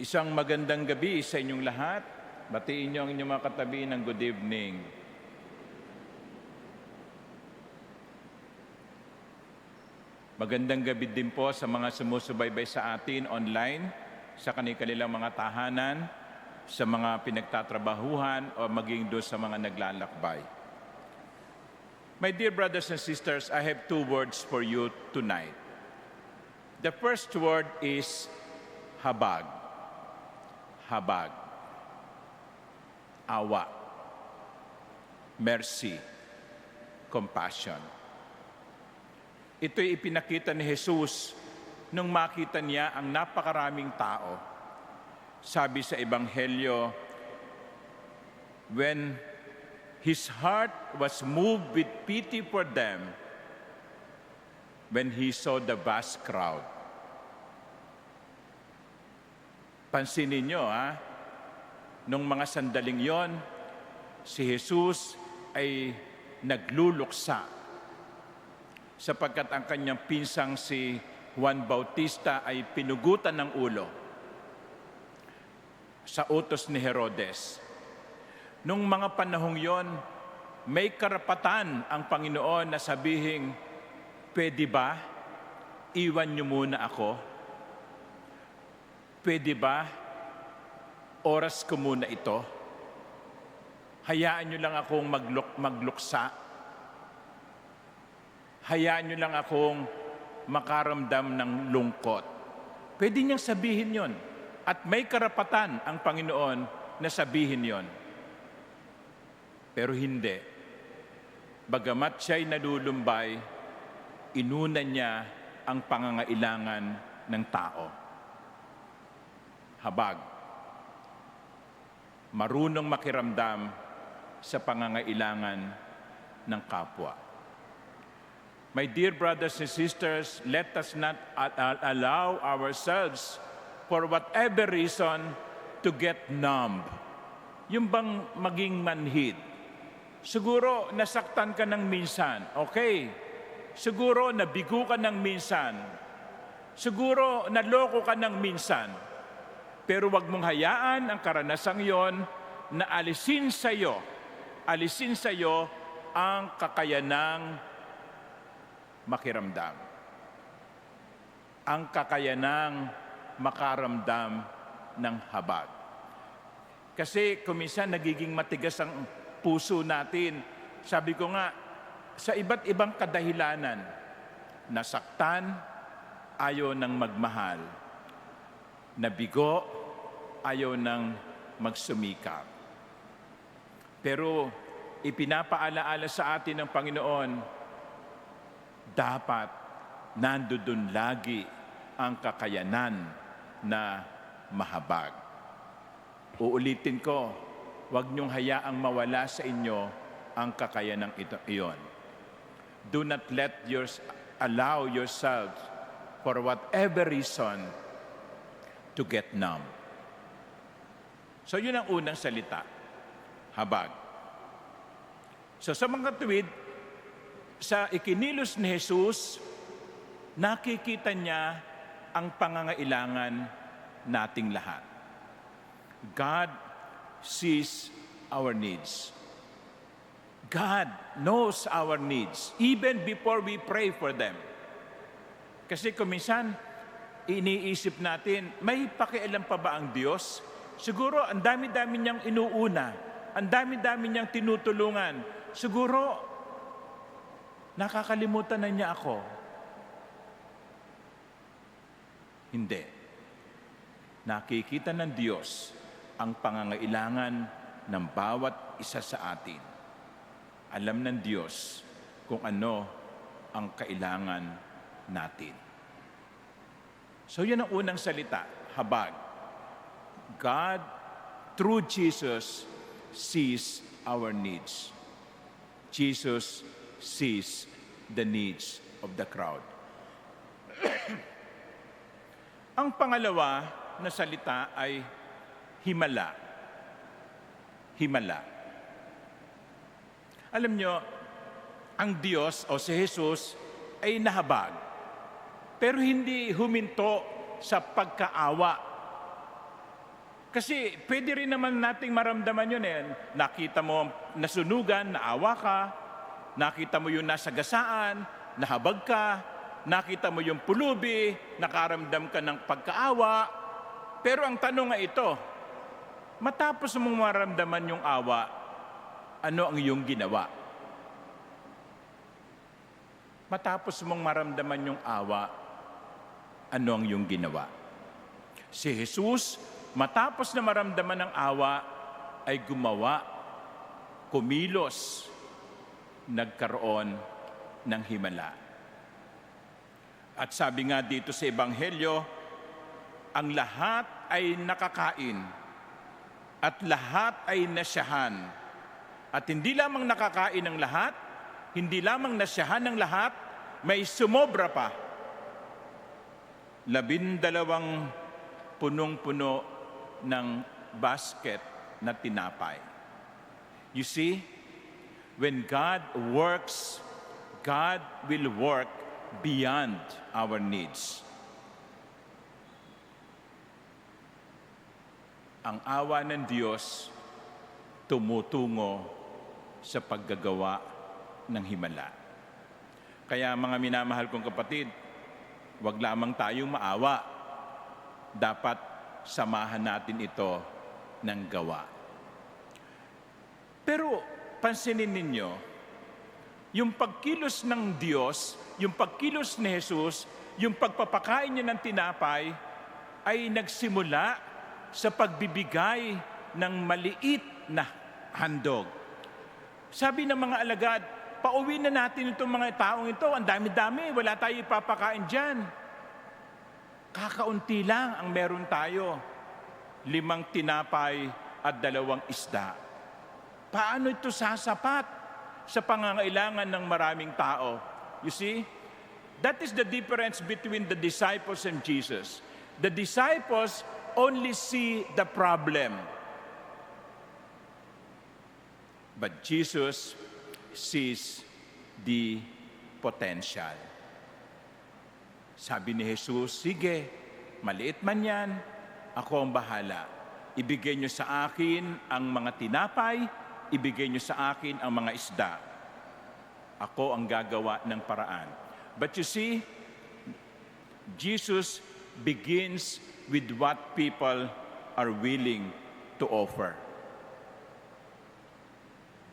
Isang magandang gabi sa inyong lahat. Batiin niyo ang inyong mga katabi ng good evening. Magandang gabi din po sa mga sumusubaybay sa atin online, sa kanilang mga tahanan, sa mga pinagtatrabahuhan o maging doon sa mga naglalakbay. My dear brothers and sisters, I have two words for you tonight. The first word is habag. Habag. Awa. Mercy. Compassion. Ito'y ipinakita ni Jesus nung makita niya ang napakaraming tao. Sabi sa Ebanghelyo, when his heart was moved with pity for them, when he saw the vast crowd. Pansinin niyo, nung mga sandaling yon, si Jesus ay nagluluksa sapagkat ang kanyang pinsang si Juan Bautista ay pinugutan ng ulo sa utos ni Herodes. Nung mga panahong yon, may karapatan ang Panginoon na sabihin, pwede ba iwan niyo muna ako? Pwede ba oras ko muna ito? Hayaan niyo lang akong magluksa. Hayaan niyo lang akong makaramdam ng lungkot. Pwede niyang sabihin yon. At may karapatan ang Panginoon na sabihin yon. Pero hindi. Bagamat siya'y nalulumbay, inuna niya ang pangangailangan ng tao. Habag. Marunong makiramdam sa pangangailangan ng kapwa. My dear brothers and sisters, let us not allow ourselves, for whatever reason, to get numb. Yung bang maging manhid. Siguro nasaktan ka ng minsan, okay. Siguro nabigo ka ng minsan. Siguro naloko ka ng minsan. Pero wag mong hayaan ang karanasang yon na alisin sa iyo ang kakayanang makiramdam. Ang kakayanang makaramdam ng habag. Kasi kuminsan nagiging matigas ang puso natin. Sabi ko nga, sa iba't ibang kadahilanan, nasaktan, ayaw ng magmahal. Nabigo, ayaw ng magsumikap. Pero ipinapaalaala sa atin ng Panginoon, dapat nandoon lagi ang kakayanan na mahabag. Uulitin ko, huwag niyong hayaang mawala sa inyo ang kakayanang iyon. Do not allow yourselves, for whatever reason, to get numb. So yun ang unang salita, habag. So sa mga tuwid, sa ikinilos ni Jesus, nakikita niya ang pangangailangan nating lahat. God sees our needs. God knows our needs even before we pray for them. Kasi kuminsan, iniisip natin, may pakialam pa ba ang Diyos? Siguro, ang dami-dami niyang inuuna. Ang dami-dami niyang tinutulungan. Siguro, nakakalimutan na niya ako. Hindi. Nakikita ng Diyos ang pangangailangan ng bawat isa sa atin. Alam ng Diyos kung ano ang kailangan natin. So yun ang unang salita, habag. God, through Jesus, sees our needs. Jesus sees the needs of the crowd. Ang pangalawa na salita ay himala. Himala. Alam nyo, ang Diyos o si Jesus ay nahabag. Pero hindi huminto sa pagkaawa. Kasi pwede rin naman nating maramdaman yun eh. Nakita mo nasunugan, naawa ka, nakita mo yung nasagasaan, nahabag ka, nakita mo yung pulubi, nakaramdam ka ng pagkaawa. Pero ang tanong nga ito, matapos mong maramdaman yung awa, ano ang iyong ginawa? Matapos mong maramdaman yung awa, ano ang iyong ginawa? Si Jesus, matapos na maramdaman ng awa, ay gumawa, kumilos, nagkaroon ng himala. At sabi nga dito sa Ebanghelyo, ang lahat ay nakakain at lahat ay nasyahan. At hindi lamang nakakain ng lahat, hindi lamang nasyahan ng lahat, may sumobra pa. 12 punong-puno ng basket na tinapay. You see, when God works, God will work beyond our needs. Ang awa ng Diyos tumutungo sa paggagawa ng himala. Kaya mga minamahal kong kapatid, wag lamang tayong maawa. Dapat samahan natin ito ng gawa. Pero pansinin ninyo, yung pagkilos ng Diyos, yung pagkilos ni Jesus, yung pagpapakain niya ng tinapay, ay nagsimula sa pagbibigay ng maliit na handog. Sabi ng mga alagad, pauwi na natin itong mga taong ito, ang dami-dami, wala tayo ipapakain dyan. Kakaunti lang ang meron tayo, 5 tinapay at 2 isda. Paano ito sasapat sa pangangailangan ng maraming tao? You see, that is the difference between the disciples and Jesus. The disciples only see the problem. But Jesus sees the potential. Sabi ni Jesus, sige, maliit man yan, ako ang bahala. Ibigay niyo sa akin ang mga tinapay, ibigay niyo sa akin ang mga isda. Ako ang gagawa ng paraan. But you see, Jesus begins with what people are willing to offer.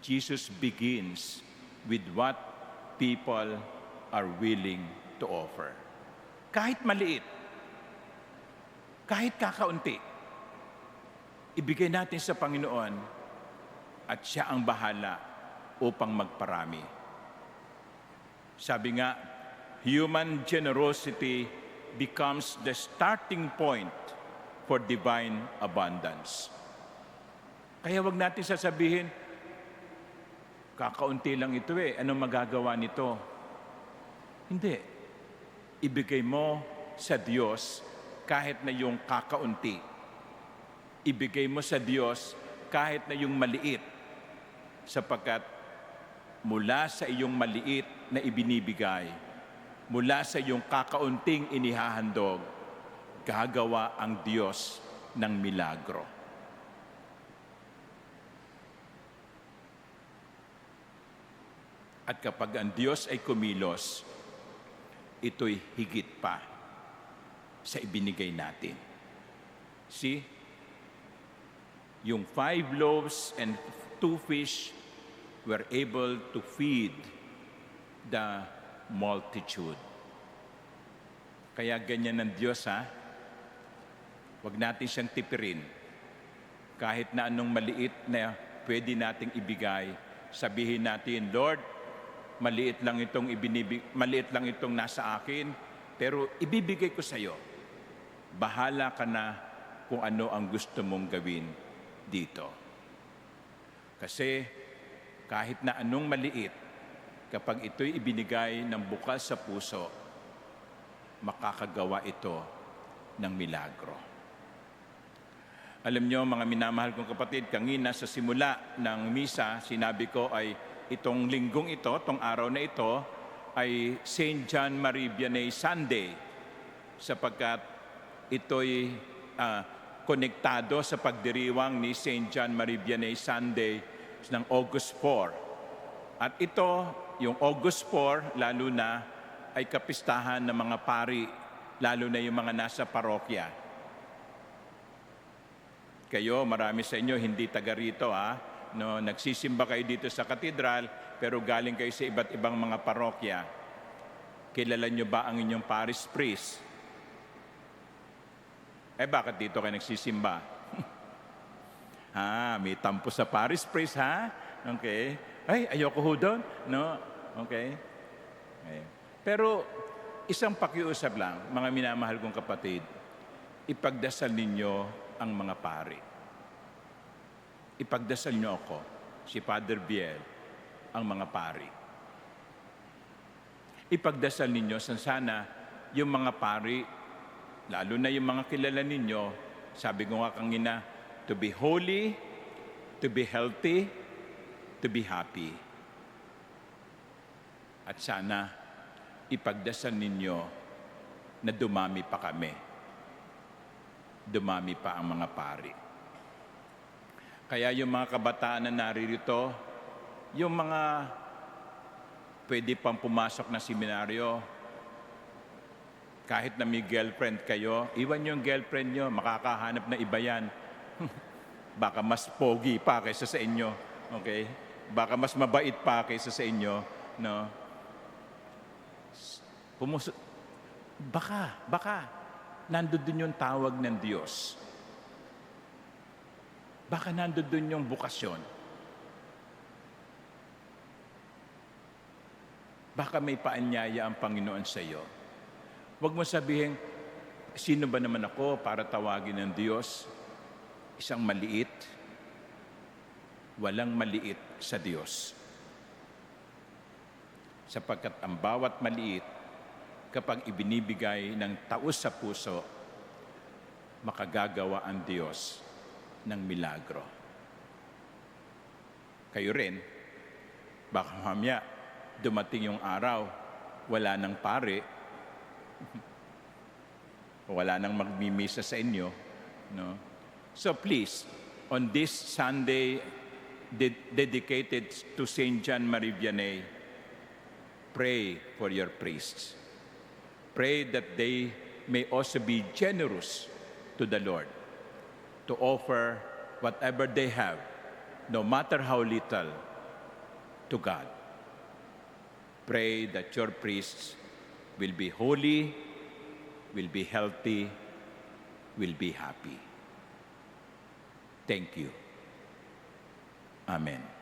Jesus begins with what people are willing to offer. Kahit maliit, kahit kakaunti, ibigay natin sa Panginoon at siya ang bahala upang magparami. Sabi nga, human generosity becomes the starting point for divine abundance. Kaya wag natin sasabihin, kakaunti lang ito anong magagawa nito? Hindi. Ibigay mo sa Diyos kahit na yung kakaunti. Ibigay mo sa Diyos kahit na yung maliit, sapagkat mula sa iyong maliit na ibinibigay, mula sa iyong kakaunting inihahandog, gagawa ang Diyos ng milagro. At kapag ang Diyos ay kumilos, ito'y higit pa sa ibinigay natin. See? Yung 5 loaves and 2 fish were able to feed the multitude. Kaya ganyan ng Diyos, ha? Huwag natin siyang tipirin. Kahit na anong maliit na pwede nating ibigay, sabihin natin, Lord, maliit lang itong nasa akin, pero ibibigay ko sa iyo. Bahala ka na kung ano ang gusto mong gawin dito. Kasi kahit na anong maliit, kapag ito'y ibinigay ng bukas sa puso, makakagawa ito ng milagro. Alam niyo, mga minamahal kong kapatid, kanina sa simula ng misa, sinabi ko ay itong linggong ito, itong araw na ito, ay St. John Marie Vianney Sunday, sapagkat ito'y konektado sa pagdiriwang ni St. John Marie Vianney Sunday ng August 4. At ito, yung August 4, lalo na ay kapistahan ng mga pari, lalo na yung mga nasa parokya. Kayo, marami sa inyo hindi taga rito, no, nagsisimba kayo dito sa katedral, pero galing kayo sa iba't ibang mga parokya. Kilala nyo ba ang inyong parish priest? Bakit dito kayo nagsisimba? May tampo sa parish priest, ha? Okay. Ayoko ho doon. No? Okay. Pero isang pakiusap lang, mga minamahal kong kapatid, ipagdasal ninyo ang mga pari. Ipagdasal nyo ako, si Father Biel, ang mga pari. Ipagdasal ninyo sana yung mga pari, lalo na yung mga kilala ninyo, sabi ko nga kanina, to be holy, to be healthy, to be happy. At sana, ipagdasal ninyo na dumami pa kami. Dumami pa ang mga pari. Kaya yung mga kabataan na naririto, yung mga pwede pang pumasok na seminaryo, kahit na may girlfriend kayo, iwan yung girlfriend nyo, makakahanap na iba yan. Baka mas pogi pa kaysa sa inyo. Okay? Baka mas mabait pa kaysa sa inyo. No? Baka, nandun din yung tawag ng Diyos. Baka nandun din yung bukasyon. Baka may paanyaya ang Panginoon sa iyo. Huwag mo sabihin, sino ba naman ako para tawagin ng Diyos? Isang maliit. Walang maliit sa Diyos. Sapagkat ang bawat maliit, kapag ibinibigay ng taos sa puso, makagagawa ang Diyos ng milagro. Kayo rin, baka mamaya dumating yung araw, wala nang pare, wala nang magmimisa sa inyo. No? So please, on this Sunday dedicated to St. John Marie Vianney, pray for your priests. Pray that they may also be generous to the Lord, to offer whatever they have, no matter how little, to God. Pray that your priests will be holy, will be healthy, will be happy. Thank you. Amen.